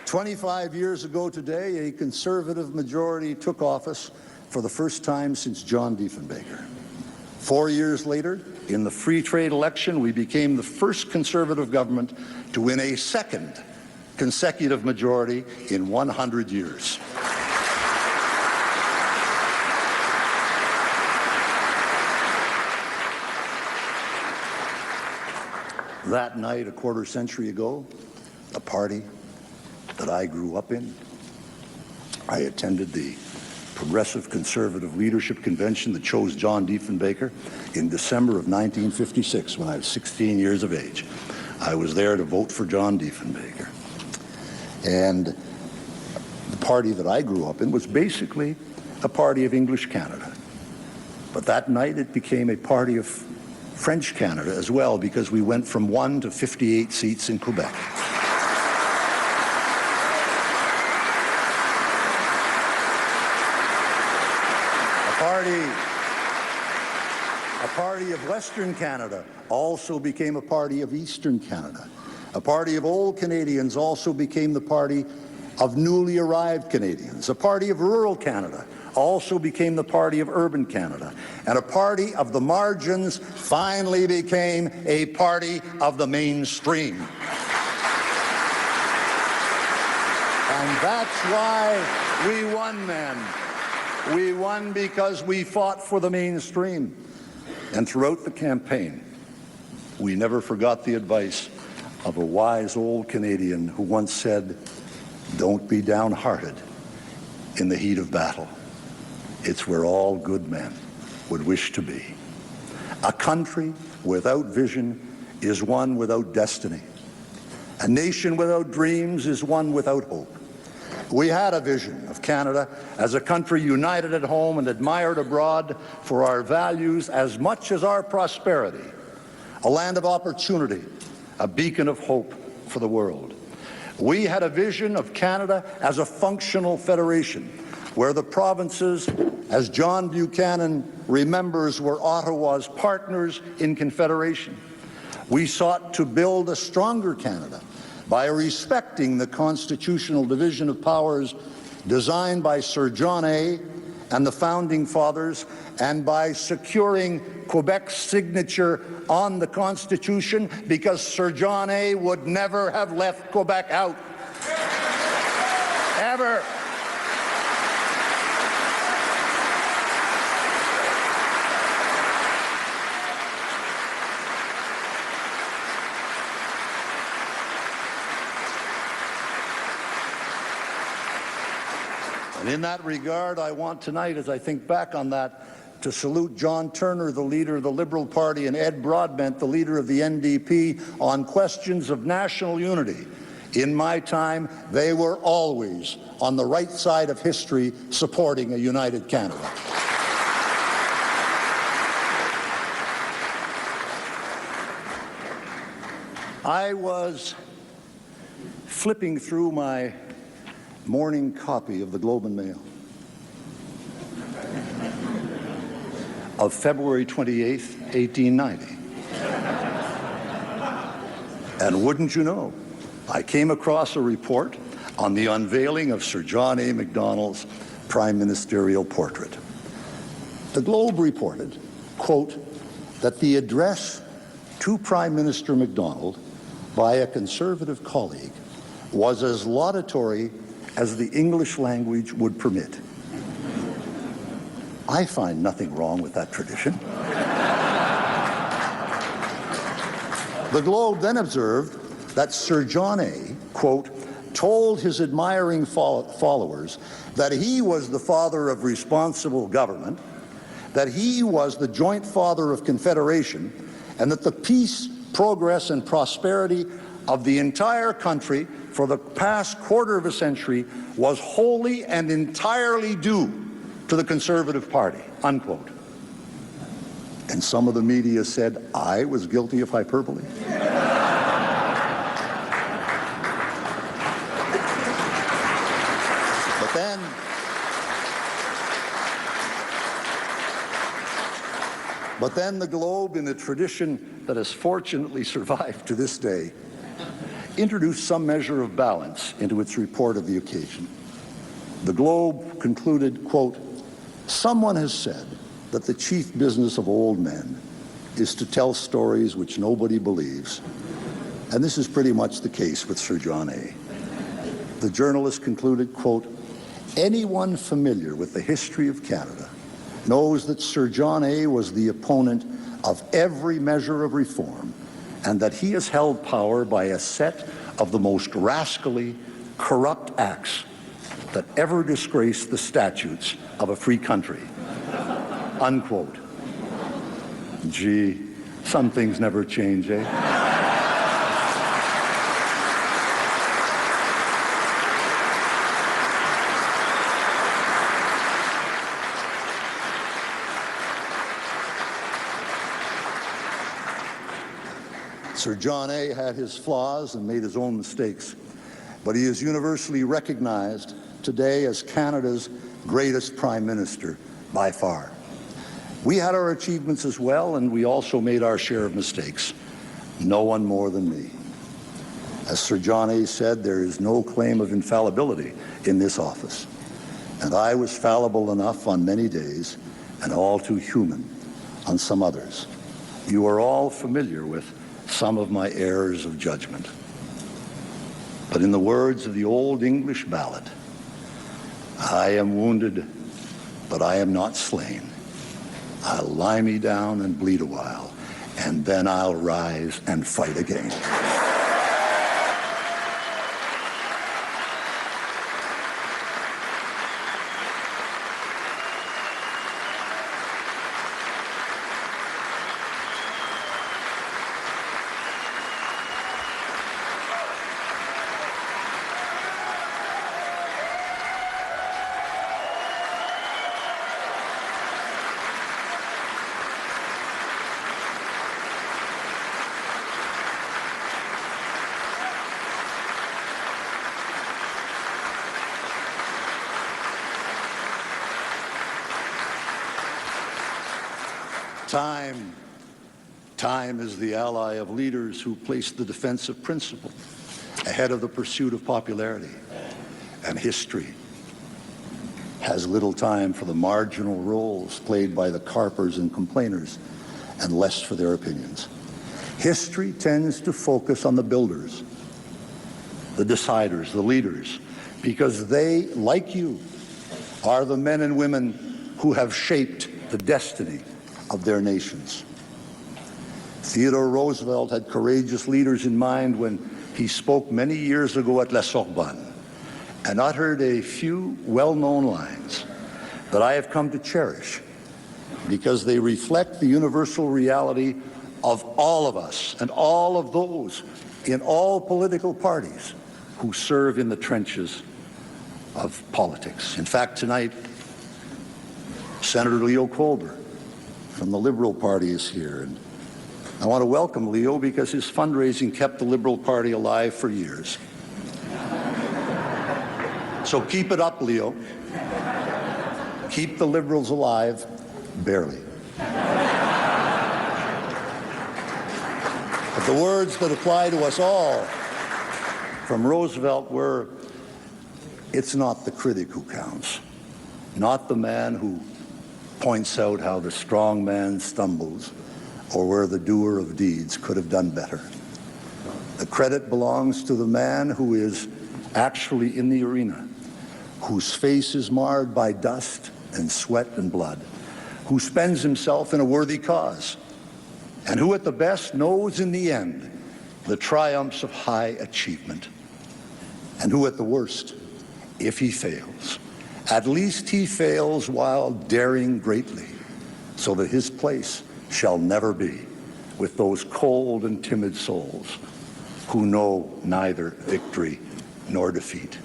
25 years ago today, a Conservative majority took office for the first time since John Diefenbaker. 4 years later, in the free trade election, we became the first Conservative government to win a second consecutive majority in 100 years. That night, a quarter century ago, the party that I grew up in, I attended the Progressive Conservative Leadership Convention that chose John Diefenbaker in December of 1956 when I was 16 years of age. I was there to vote for John Diefenbaker. And the party that I grew up in was basically a party of English Canada. But that night it became a party of French Canada as well, because we went from 1 to 58 seats in Quebec. A party of Western Canada also became a party of Eastern Canada. A party of old Canadians also became the party of newly arrived Canadians. A party of rural Canada also became the party of urban Canada. And a party of the margins finally became a party of the mainstream. And that's why we won then. We won because we fought for the mainstream. And throughout the campaign, we never forgot the advice of a wise old Canadian who once said, "Don't be downhearted in the heat of battle. It's where all good men would wish to be." A country without vision is one without destiny. A nation without dreams is one without hope. We had a vision of Canada as a country united at home and admired abroad for our values as much as our prosperity, a land of opportunity, a beacon of hope for the world. We had a vision of Canada as a functional federation, where the provinces, as John Buchanan remembers, were Ottawa's partners in confederation. We sought to build a stronger Canada by respecting the constitutional division of powers designed by Sir John A. and the Founding Fathers, and by securing Quebec's signature on the Constitution, because Sir John A. would never have left Quebec out. Ever. And in that regard, I want tonight, as I think back on that, to salute John Turner, the leader of the Liberal Party, and Ed Broadbent, the leader of the NDP, on questions of national unity. In my time, they were always on the right side of history, supporting a united Canada. I was flipping through my morning copy of the Globe and Mail of February 28th, 1890. And wouldn't you know, I came across a report on the unveiling of Sir John A. Macdonald's prime ministerial portrait. The Globe reported, quote, that the address to Prime Minister Macdonald by a Conservative colleague was as laudatory as the English language would permit. I find nothing wrong with that tradition. The Globe then observed that Sir John A., quote, told his admiring followers that he was the father of responsible government, that he was the joint father of confederation, and that the peace, progress, and prosperity of the entire country for the past quarter of a century was wholly and entirely due to the Conservative Party, unquote. And some of the media said I was guilty of hyperbole. But then the Globe, in a tradition that has fortunately survived to this day, introduced some measure of balance into its report of the occasion. The Globe concluded, quote, "Someone has said that the chief business of old men is to tell stories which nobody believes, and this is pretty much the case with Sir John A." The journalist concluded, quote, "Anyone familiar with the history of Canada knows that Sir John A. was the opponent of every measure of reform, and that he has held power by a set of the most rascally, corrupt acts that ever disgraced the statutes of a free country." Unquote. Gee, some things never change, eh? Sir John A. had his flaws and made his own mistakes, but he is universally recognized today as Canada's greatest Prime Minister by far. We had our achievements as well, and we also made our share of mistakes. No one more than me. As Sir John A. said, there is no claim of infallibility in this office, and I was fallible enough on many days and all too human on some others. You are all familiar with some of my errors of judgment. But in the words of the old English ballad, "I am wounded, but I am not slain. I'll lie me down and bleed a while, and then I'll rise and fight again." Time is the ally of leaders who place the defense of principle ahead of the pursuit of popularity. And history has little time for the marginal roles played by the carpers and complainers, and less for their opinions. History tends to focus on the builders, the deciders, the leaders, because they, like you, are the men and women who have shaped the destiny of their nations. Theodore Roosevelt had courageous leaders in mind when he spoke many years ago at La Sorbonne and uttered a few well-known lines that I have come to cherish because they reflect the universal reality of all of us and all of those in all political parties who serve in the trenches of politics. In fact, tonight, Senator Leo Colbert from the Liberal Party is here, and I want to welcome Leo because his fundraising kept the Liberal Party alive for years. So keep it up, Leo. Keep the Liberals alive, barely. But the words that apply to us all from Roosevelt were, "It's not the critic who counts, not the man who points out how the strong man stumbles or where the doer of deeds could have done better. The credit belongs to the man who is actually in the arena, whose face is marred by dust and sweat and blood, who spends himself in a worthy cause, and who at the best knows in the end the triumphs of high achievement, and who at the worst, if he fails, at least he fails while daring greatly, so that his place shall never be with those cold and timid souls who know neither victory nor defeat."